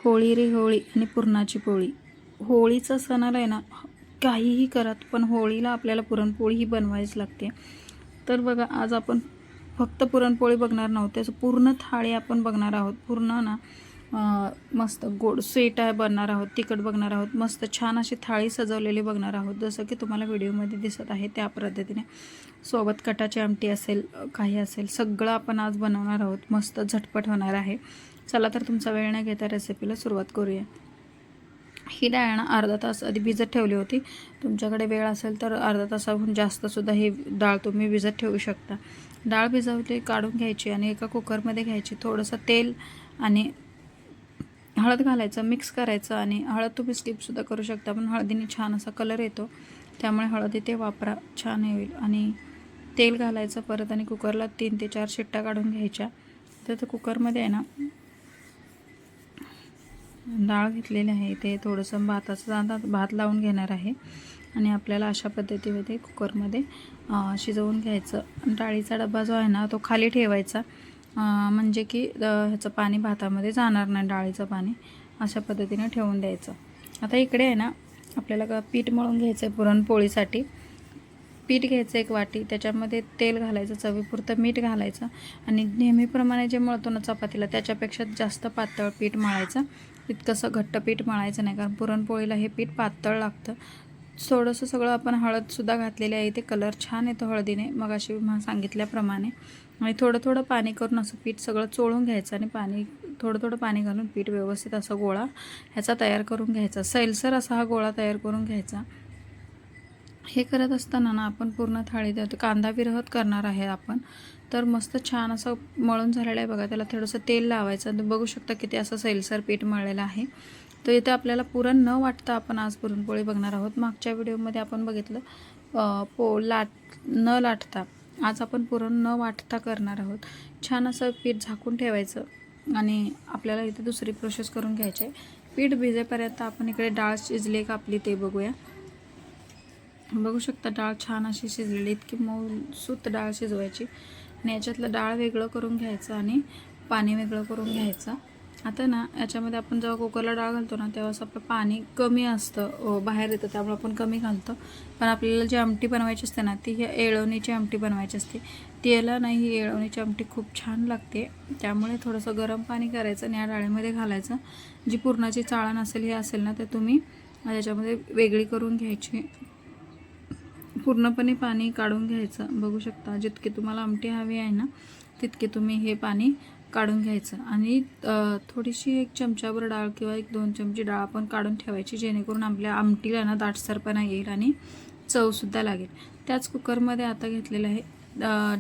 होळी रे होळी आणि पुरणाची पोळी. होळीचा सणाला आहे ना, काहीही करत पण होळीला आपल्याला पुरणपोळी ही बनवावीच लागते. तर बघा, आज आपण फक्त पुरणपोळी बघणार नव्हतो, त्याचं पूर्ण थाळी आपण बघणार आहोत. पूर्ण ना मस्त गोड स्वीट आहे बनणार आहोत, तिखट बघणार आहोत, मस्त छान अशी थाळी सजवलेली बघणार आहोत. जसं की तुम्हाला व्हिडिओमध्ये दिसत आहे त्या पद्धतीने. सोबत कटाची आमटी असेल, काही असेल, सगळं आपण आज बनवणार आहोत. मस्त झटपट होणार आहे. चला तर तुमचा वेळ न घेता रेसिपीला सुरुवात करूया. ही डाळ ना अर्धा तास आधी भिजत ठेवली होती. तुमच्याकडे वेळ असेल तर अर्धा तासाहून जास्तसुद्धा ही डाळ तुम्ही भिजत ठेवू शकता. डाळ भिजवते काढून घ्यायची आणि एका कुकरमध्ये घ्यायची. थोडंसं तेल आणि हळद घालायचं, मिक्स करायचं. आणि हळद तुम्ही स्किपसुद्धा करू शकता, पण हळदीने छान असा कलर येतो, त्यामुळे हळद इथे वापरा, छान होईल. आणि तेल घालायचं परत आणि कुकरला 3 ते 4 शिट्ट्या काढून घ्यायच्या. तर कुकरमध्ये आहे ना डाळ घेतलेली आहे. ते थोडंसं भात लावून घेणार आहे आणि आपल्याला अशा पद्धतीमध्ये कुकरमध्ये शिजवून घ्यायचं. डाळीचा डबा जो आहे ना तो खाली ठेवायचा, म्हणजे की ह्याचं पाणी भातामध्ये जाणार नाही, डाळीचं पाणी. अशा पद्धतीने ठेवून द्यायचं. आता इकडे आहे ना आपल्याला पीठ मळून घ्यायचं आहे पुरणपोळीसाठी. पीठ घ्यायचं 1 वाटी, त्याच्यामध्ये तेल घालायचं, चवीपुरतं मीठ घालायचं आणि नेहमीप्रमाणे जे मळतो ना चपातीला त्याच्यापेक्षा जास्त पातळ पीठ मळायचं. इतकंसं घट्ट पीठ मळायचं नाही, कारण पुरणपोळीला हे पीठ पातळ लागतं. थोडंसं सगळं आपण हळदसुद्धा घातलेली आहे, ते कलर छान येतो हळदीने, मग अशी सांगितल्याप्रमाणे. आणि थोडं थोडं पाणी करून असं पीठ सगळं चोळून घ्यायचं आणि थोडं थोडं पाणी घालून पीठ व्यवस्थित असा गोळा ह्याचा तयार करून घ्यायचा. सैलसर असा हा गोळा तयार करून घ्यायचा. हे करत असताना ना आपण पूर्ण थाळीत कांदा विरहत करणार आहे आपण. तर मस्त छान असं मळून झालेलं आहे बघा. त्याला थोडंसं तेल लावायचं. बघू शकता किती असं सैलसर पीठ मळलेलं आहे. तर इथे आपल्याला पुरण न वाटता आपण आज पुरणपोळी बघणार आहोत. मागच्या व्हिडिओमध्ये आपण बघितलं न लाटता. आज आपण पुरण न वाटता करणार आहोत. छान असं पीठ झाकून ठेवायचं आणि आपल्याला इथे दुसरी प्रोसेस करून घ्यायची आहे. पीठ भिजेपर्यंत आपण इकडे डाळ शिजली का आपली ते बघूया. बघू शकता डाळ छान अशी शिजलेली, इतकी मऊसूत डाळ शिजवायची. आणि याच्यातलं डाळ वेगळं करून घ्यायचं आणि पाणी वेगळं करून घ्यायचं. आता ना याच्यामध्ये आपण जेव्हा कुकरला डाळ घालतो ना तेव्हाच आपलं पाणी कमी असतं, बाहेर येतं, त्यामुळे आपण कमी घालतो. पण आपल्याला जी आमटी बनवायची असते ना ती ही येळवणीची आमटी बनवायची असते. तेला नाही, ही येळवणीची आमटी खूप छान लागते. त्यामुळे थोडंसं गरम पाणी करायचं आणि या डाळीमध्ये घालायचं. जी पुरणाची चाळण असेल हे असेल ना ते तुम्ही याच्यामध्ये वेगळी करून घ्यायची. पूर्णपणे पाणी काढून घ्यायचं. बघू शकता जितके तुम्हाला आमटी हवी आहे ना तितके तुम्ही हे पाणी काढून घ्यायचं. आणि थोडीशी 1 चमचाभर डाळ किंवा 1-2 चमचे डाळ आपण काढून ठेवायची, जेणेकरून आपल्या आमटीला ना दाटसरपणा येईल आणि चवसुद्धा लागेल. त्याच कुकरमध्ये आता घेतलेलं आहे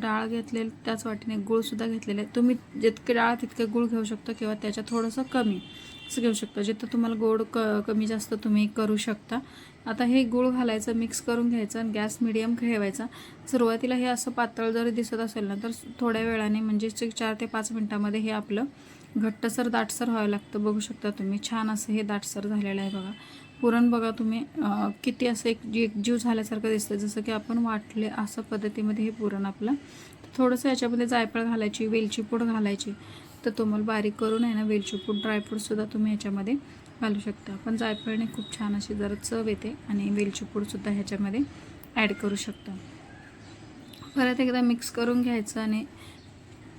डाळ घेतलेलं, त्याच वाटीने गूळसुद्धा घेतलेलं आहे. तुम्ही जितके डाळ तितके गूळ घेऊ शकता किंवा त्याच्या थोडंसं कमी असं घेऊ शकता. जिथं तुम्हाला गोड कमी जास्त तुम्ही करू शकता. आता हे गूळ घालायचं, मिक्स करून घ्यायचं आणि गॅस मिडियम ठेवायचा. सुरुवातीला हे असं पातळ जरी दिसत असेल ना तर थोड्या वेळाने म्हणजे 4 ते 5 मिनटामध्ये हे आपलं घट्टसर दाटसर व्हावं लागतं. बघू शकता तुम्ही छान असं हे दाटसर झालेलं आहे बघा. पुरण बघा तुम्ही किती असं एकजीव झाल्यासारखं दिसतं, जसं की आपण वाटले असं पद्धतीमध्ये हे पुरण आपलं. थोडंसं याच्यामध्ये जायफळ घालायची, वेलची पूड घालायची. तर तुम्हाला बारीक करून आहे ना वेलची पूड, ड्रायफ्रूटसुद्धा तुम्ही ह्याच्यामध्ये घालू शकता. पण जायफळने खूप छान अशी जरा चव येते आणि वेलची पूडसुद्धा ह्याच्यामध्ये ॲड करू शकता. परत एकदा मिक्स करून घ्यायचं. आणि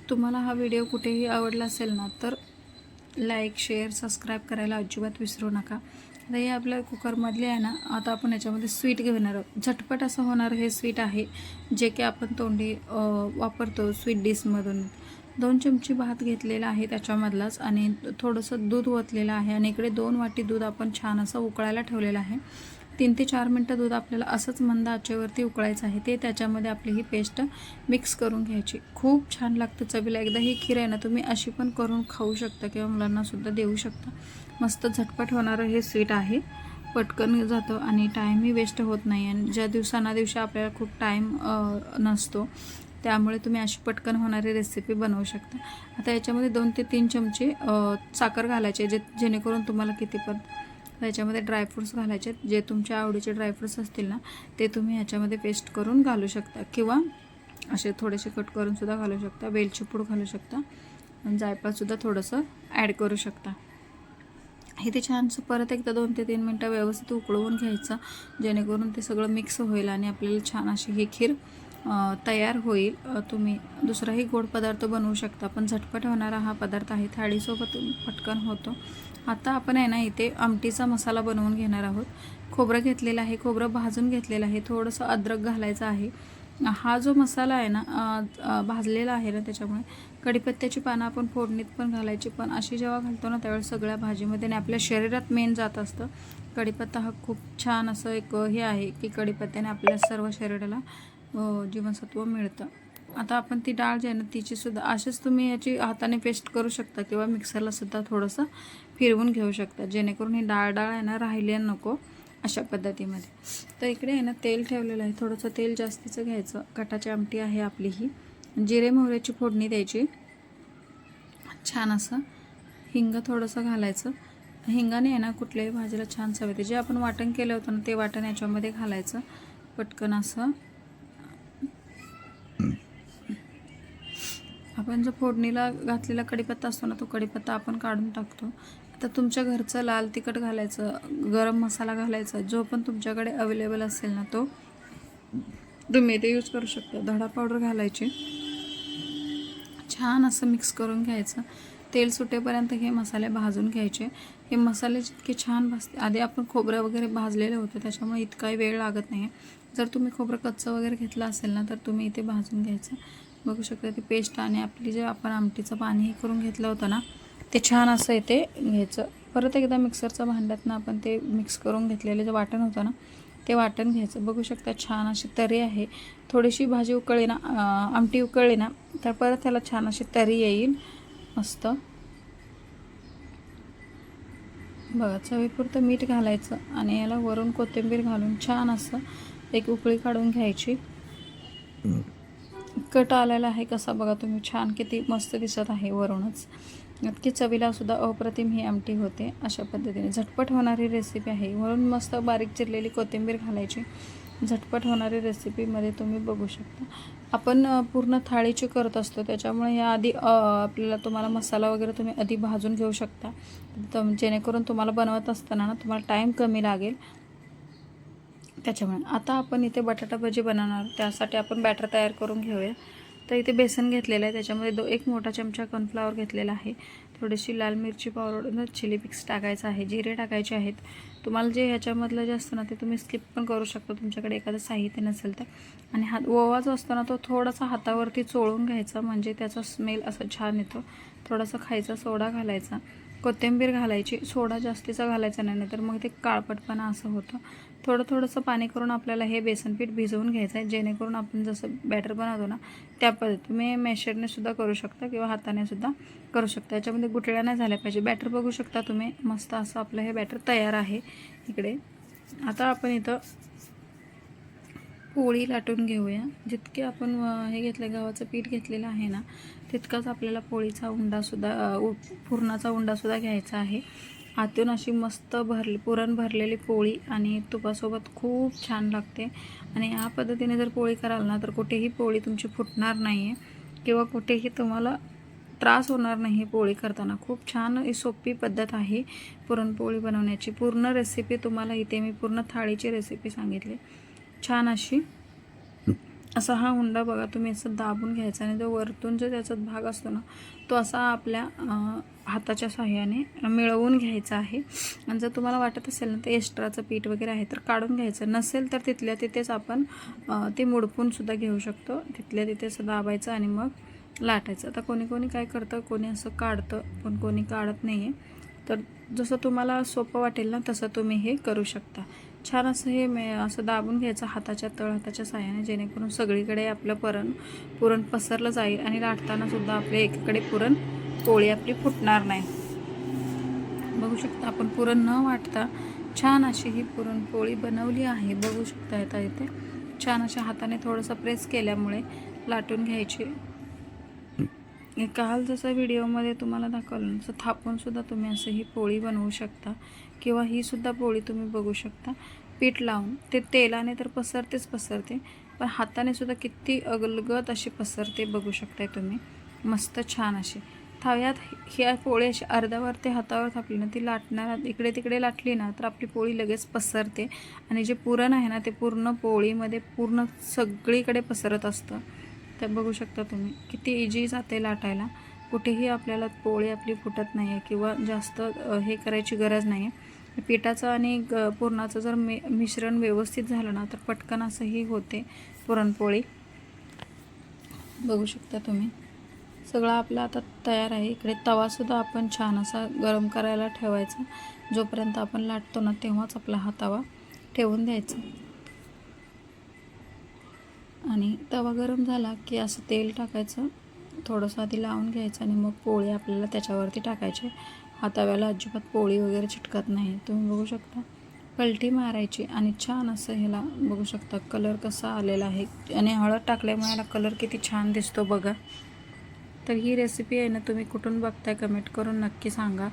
तुम्हाला हा व्हिडिओ कुठेही आवडला असेल ना तर लाईक, शेअर, सबस्क्राईब करायला अजिबात विसरू नका. आता हे आपल्या कुकरमधले आहे ना, आता आपण याच्यामध्ये स्वीट घेणार आहोत. झटपट असं होणारं हे स्वीट आहे, जे की आपण तोंडी वापरतो स्वीट डिशमधून. 2 चमचे भात घेतलेला आहे त्याच्यामधलाच आणि थोडंसं दूध ओतलेलं आहे. आणि इकडे 2 वाटी दूध आपण छान असं उकळायला ठेवलेलं आहे. 3 ते 4 मिनटं दूध आपल्याला असंच मंद आचेवरती उकळायचं आहे. ते त्याच्यामध्ये आपली ही पेस्ट मिक्स करून घ्यायची. खूप छान लागतं चवीला. एकदा ही खीर आहे ना तुम्ही अशी पण करून खाऊ शकता किंवा मुलांनासुद्धा देऊ शकता. मस्त झटपट होणारं हे स्वीट आहे. पटकन जातं आणि टाईमही वेस्ट होत नाही. आणि ज्या दिवशी आपल्याला खूप टाईम नसतो, त्यामुळे तुम्ही अशी पटकन होणारी रेसिपी बनवू शकता. आता याच्यामध्ये 2 ते 3 चमचे साखर घालायचे, जेणेकरून तुम्हाला किती पण. याच्यामध्ये ड्रायफ्रूट्स घालायचे, जे तुमच्या आवडीचे ड्रायफ्रूट्स असतील ना ते तुम्ही ह्याच्यामध्ये पेस्ट करून घालू शकता किंवा असे थोडेसे कट करूनसुद्धा घालू शकता. वेलची पूड घालू शकता आणि जायफळसुद्धा थोडंसं ॲड करू शकता. हे ते छानसं परत एकदा 2 ते 3 मिनटं व्यवस्थित उकळवून घ्यायचं, जेणेकरून ते सगळं मिक्स होईल आणि आपल्याला छान अशी ही खीर तयार होईल. तुम्ही दुसराही गोड पदार्थ बनवू शकता, पण झटपट होणारा हा पदार्थ आहे. थाळीसोबत पटकन होतो. आता आपण आहे ना इथे आमटीचा मसाला बनवून घेणार आहोत. खोबरं घेतलेलं आहे, खोबरं भाजून घेतलेलं आहे, थोडंसं अद्रक घालायचं आहे. हा जो मसाला आहे ना भाजलेला आहे ना, त्याच्यामुळे कढीपत्त्याची पानं आपण फोडणीत पण घालायची, पण अशी जेव्हा घालतो ना त्यावेळेस सगळ्या भाजीमध्ये आणि आपल्या शरीरात मेन जात असतं. कढीपत्ता हा खूप छान असं एक हे आहे की कढीपत्त्याने आपल्या सर्व शरीराला जीवनसत्व मिळतं. आता आपण ती डाळ जी आहे ना तिचीसुद्धा अशीच तुम्ही याची हाताने पेस्ट करू शकता किंवा मिक्सरलासुद्धा थोडंसं फिरवून घेऊ शकता, जेणेकरून ही डाळ आहे ना राहिली नको अशा पद्धतीमध्ये. तर इकडे आहे ना तेल ठेवलेलं आहे, थोडंसं तेल जास्तीचं घ्यायचं. कटाची आमटी आहे आपली ही. जिरे मोहऱ्याची फोडणी द्यायची, छान असं हिंग थोडंसं घालायचं. हिंगाने आहे ना कुठल्याही भाजीला छान चव येते. जे आपण वाटण केलं होतं ना ते वाटण याच्यामध्ये घालायचं पटकन असं. आपण जो फोडणीला घातलेला कढीपत्ता असतो ना तो कढीपत्ता आपण काढून टाकतो. आता तुमच्या घरचं लाल तिखट घालायचं, गरम मसाला घालायचा, जो पण तुमच्याकडे अवेलेबल असेल ना तो तुम्ही ते यूज करू शकता. धडा पावडर घालायची, छान असं मिक्स करून घ्यायचं. तेल सुटेपर्यंत हे मसाले भाजून घ्यायचे. हे मसाले जितके छान भाजते, आधी आपण खोबरं वगैरे भाजलेलं होतं त्याच्यामुळे इतकाही वेळ लागत नाही. जर तुम्ही खोबरं कच्चं वगैरे घेतलं असेल ना तर तुम्ही इथे भाजून घ्यायचं. बघू शकता ती पेस्ट आणि आपली जे आपण आमटीचं पाणी हे करून घेतलं होतं ना ते छान असं इथे घ्यायचं. परत एकदा मिक्सरच्या भांड्यातनं आपण ते मिक्स करून घेतलेलं जे वाटण होतं ना ते वाटण घ्यायचं. बघू शकता छान अशी तरी आहे. थोडीशी भाजी उकळली ना आमटी उकळली ना तर परत त्याला छान अशी तरी येईल मस्त. बघा चवीपुरतं मीठ घालायचं आणि याला वरून कोथिंबीर घालून छान असं एक उकळी काढून घ्यायची. कट आलेला आहे कसा बघा तुम्ही, छान किती मस्त दिसत आहे वरूनच. नक्की चवीला सुद्धा अप्रतिम ही आमटी होते. अशा पद्धतीने झटपट होणारी रेसिपी आहे. वरून मस्त बारीक चिरलेली कोथिंबीर घालायची. झटपट होणारी रेसिपीमध्ये तुम्ही बघू शकता. आपण पूर्ण थाळीची करत असतो त्याच्यामुळे या आधी आपल्याला तुम्हाला मसाला वगैरे तुम्ही आधी भाजून घेऊ शकता, जेणेकरून तुम्हाला बनवत असताना ना तुम्हाला टाईम कमी लागेल त्याच्यामुळे. आता आपण इथे बटाटा भजी बनवणार, त्यासाठी आपण बॅटर तयार करून घेऊया. तर इथे बेसन घेतलेलं आहे, त्याच्यामध्ये 1 मोठा चमचा कॉर्नफ्लॉवर घेतलेला आहे. थोडीशी लाल मिरची पावडर, चिली फ्लेक्स टाकायचं आहे, जिरे टाकायचे आहेत. तुम्हाला जे ह्याच्यामधलं जे असतं ना ते तुम्ही स्किप पण करू शकता तुमच्याकडे एखादं साहित्य नसेल तर. आणि ओवा जो असतो ना तो थोडासा हातावरती चोळून घ्यायचा, म्हणजे त्याचा स्मेल असं छान येतो. थोडासा खायचा सोडा घालायचा, कोथिंबीर घालायची. सोडा जास्तीचा घालायचा नाही तर मग ते काळपटपणा असं होतं. थोडंसं पाणी करून आपल्याला हे बेसनपीठ भिजवून घ्यायचं आहे, जेणेकरून आपण जसं बॅटर बनवतो ना त्या पद्धतीने तुम्ही मॅशरने सुद्धा करू शकता किंवा हाताने सुद्धा करू शकता. याच्यामध्ये गुठळ्या नाही झाल्या पाहिजे. बॅटर बघू शकता तुम्ही, मस्त असं आपलं हे बॅटर तयार आहे. इकडे आता आपण इथं पोळी लाटून घेऊया. जितके आपण हे घेतलं गव्हाचं पीठ घेतलेलं आहे ना तितकाच आपल्याला पोळीचा उंडासुद्धा पुरणाचा उंडासुद्धा घ्यायचा आहे. आतून अशी मस्त पुरण भरलेली पोळी आणि तुपासोबत खूप छान लागते. आणि ह्या पद्धतीने जर पोळी कराल ना तर कुठेही पोळी तुमची फुटणार नाही आहे किंवा कुठेही तुम्हाला त्रास होणार नाही पोळी करताना. खूप छान सोपी पद्धत आहे पुरणपोळी बनवण्याची. पूर्ण रेसिपी तुम्हाला इथे मी पूर्ण थाळीची रेसिपी सांगितली. छान अशी असा हा उंडा बघा तुम्ही असं दाबून घ्यायचा आणि जो वरतून जो त्याचा भाग असतो ना तो असा आपल्या हाताच्या साहाय्याने मिळवून घ्यायचा आहे. आणि जर तुम्हाला वाटत असेल ना ते एक्स्ट्राचं पीठ वगैरे आहे तर काढून घ्यायचं, नसेल तर तिथल्या तिथेच आपण ते मुडपून सुद्धा घेऊ शकतो. तिथल्या तिथेच दाबायचं आणि मग लाटायचं. आता कोणी काय करतं, कोणी असं काढतं पण कोणी काढत नाही आहे. तर जसं तुम्हाला सोपं वाटेल ना तसं तुम्ही हे करू शकता. छान असं हे असं दाबून घ्यायचं हाताच्या तळहाताच्या साहाय्याने, जेणेकरून सगळीकडे आपलं पुरण पसरलं जाईल आणि लाटताना सुद्धा आपल्या एकीकडे पोळी आपली फुटणार नाही. बघू शकता आपण पुरण न वाटता छान अशी ही पुरणपोळी बनवली आहे. बघू शकता आता इथे छान अशा हाताने थोडंसं प्रेस केल्यामुळे लाटून घ्यायची. काल जसं व्हिडिओमध्ये तुम्हाला दाखवलं तसं थापूनसुद्धा तुम्ही असं ही पोळी बनवू शकता किंवा ही सुद्धा पोळी तुम्ही बघू शकता पीठ लावून. ते तेलाने तर पसरते पण हाताने सुद्धा किती अलगद अशी पसरते बघू शकताय तुम्ही. मस्त छान अशी तव्यात ह्या पोळी अशी अर्ध्यावर ते हातावर थापली ना, ती लाटणार इकडे तिकडे लाटली ना तर आपली पोळी लगेच पसरते आणि जे पुरण आहे ना ते पूर्ण पोळीमध्ये पूर्ण सगळीकडे पसरत असतं. तर बघू शकता तुम्ही किती इजी जाते लाटायला. कुठेही आपल्याला पोळी आपली फुटत नाही आहे किंवा जास्त हे करायची गरज नाही आहे. पिठाचं आणि पुरणाचं जर मिश्रण व्यवस्थित झालं ना तर पटकन असंही होते पुरणपोळी. बघू शकता तुम्ही सगळं आपलं आता तयार आहे. इकडे तवासुद्धा आपण छान असा गरम करायला ठेवायचा. जोपर्यंत आपण लाटतो ना तेव्हाच आपला हा तवा ठेवून द्यायचा आणि तवा गरम झाला की असं तेल टाकायचं, थोडंसं आधी लावून घ्यायचं आणि मग पोळी आपल्याला त्याच्यावरती टाकायची. हा तव्याला अजिबात पोळी वगैरे चिटकत नाही. तुम्ही बघू शकता पलटी मारायची आणि छान असं ह्याला बघू शकता कलर कसा आलेला आहे आणि हळद टाकल्यामुळे ह्याला कलर किती छान दिसतो बघा. तर ही रेसिपी आहे ना तुम्ही कुठून बघताय कमेंट करून नक्की सांगा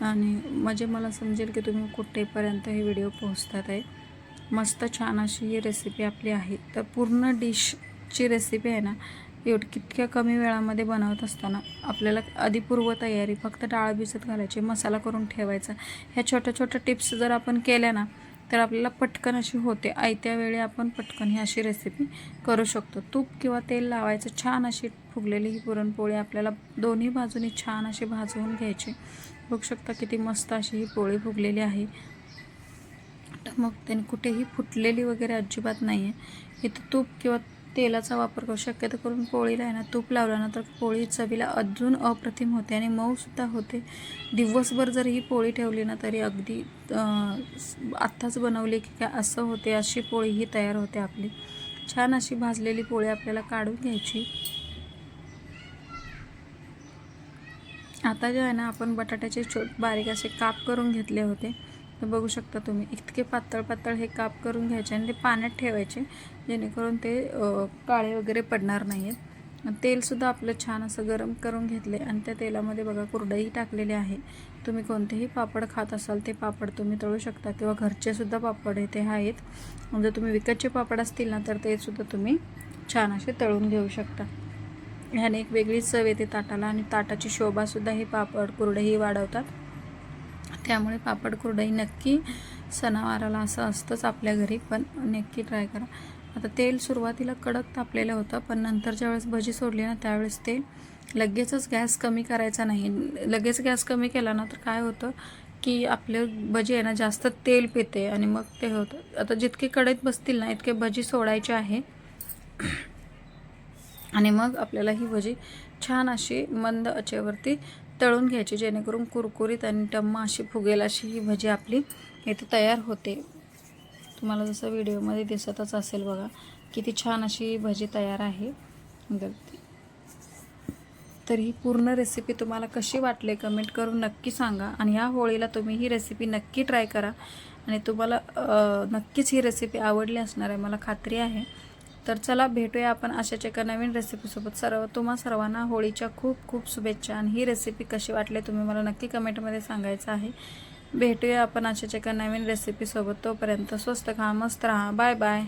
आणि म्हणजे मला समजेल की तुम्ही कुठेपर्यंत हे व्हिडिओ पोहोचतात आहे. मस्त छान अशी ही रेसिपी आपली आहे. तर पूर्ण डिशची रेसिपी आहे ना कितक्या कमी वेळामध्ये बनवत असताना आपल्याला आधी पूर्वतयारी फक्त डाळ भिजत घालायची, मसाला करून ठेवायचा. ह्या छोट्या छोट्या टिप्स जर आपण केल्या ना तर आपल्याला पटकन अशी होते. आयत्या वेळी आपण पटकन ही अशी रेसिपी करू शकतो. तूप किंवा तेल लावायचं, छान अशी फुगलेली ही पुरणपोळी आपल्याला दोन्ही बाजूनी छान अशी भाजवून घ्यायची. बघू शकता किती मस्त अशी ही पोळी फुगलेली आहे. मग त्याने कुठेही फुटलेली वगैरे अजिबात नाही आहे. इथं तूप किंवा तेलाचा वापर करू, शक्यतो करून पोळीला आहे ना तूप लावलं ना तर पोळी चवीला अजून अप्रतिम होते आणि मऊसुद्धा होते. दिवसभर जर ही पोळी ठेवली ना तरी अगदी आत्ताच बनवली की काय असं होते, अशी पोळी ही तयार होते आपली. छान अशी भाजलेली पोळी आपल्याला काढून घ्यायची. आता जे आहे ना आपण बटाट्याचे बारीक असे काप करून घेतले होते. तर बघू शकता तुम्ही इतके पातळ पातळ हे काप करून घ्यायचे आणि ते पाण्यात ठेवायचे जेणेकरून ते काळे वगैरे पडणार नाही आहेत. तेलसुद्धा आपलं छान असं गरम करून घेतले आणि त्या तेलामध्ये बघा कुरडई टाकलेली आहे. तुम्ही कोणतेही पापड खात असाल ते पापड तुम्ही तळू शकता किंवा घरचेसुद्धा पापड ते आहेत. म्हणजे तुम्ही विकतचे पापड असतील ना तर ते सुद्धा तुम्ही छान असे तळून घेऊ शकता. ह्याने एक वेगळीच चव येते ताटाला आणि ताटाची शोभासुद्धा हे पापड कुरडई वाढवतात. त्यामुळे पापड कुरडई नक्की सणावाराला असं असतंच आपल्या घरी, पण नक्की ट्राय करा. आता तेल सुरुवातीला कडक तापलेलं होतं पण नंतर ज्यावेळेस भजी सोडली ना त्यावेळेस तेल लगेचच गॅस कमी करायचा नाही. लगेच गॅस कमी केला ना तर काय होतं की आपलं भजी आहे ना जास्त तेल पिते आणि मग ते होतं. आता जितके कढईत बसतील ना इतके भजी सोडायचे आहे आणि मग आपल्याला ही भजी छान अशी मंद आचेवरती तळून घ्यायची जेणेकरून कुरकुरीत आणि टम्मा अशी फुगेल अशी ही भजी आपली इथे तयार होते. तुम्हाला जसं व्हिडिओमध्ये दिसतच असेल बघा किती छान अशी भजी तयार आहे. तर ही पूर्ण रेसिपी तुम्हाला कशी वाटली कमेंट करून नक्की सांगा आणि ह्या होळीला तुम्ही ही रेसिपी नक्की ट्राय करा आणि तुम्हाला नक्कीच ही रेसिपी आवडली असणार आहे मला खात्री आहे. तर चला भेटूया आपण अशाच एका नवीन रेसिपीसोबत. तुम्हा सर्वांना होळीच्या खूप खूप शुभेच्छा आणि ही रेसिपी कशी वाटली तुम्ही मला नक्की कमेंटमध्ये सांगायचं आहे. भेटूया आपण अशाच एका नवीन रेसिपीसोबत. तोपर्यंत स्वस्त खा, मस्त राहा. Bye bye.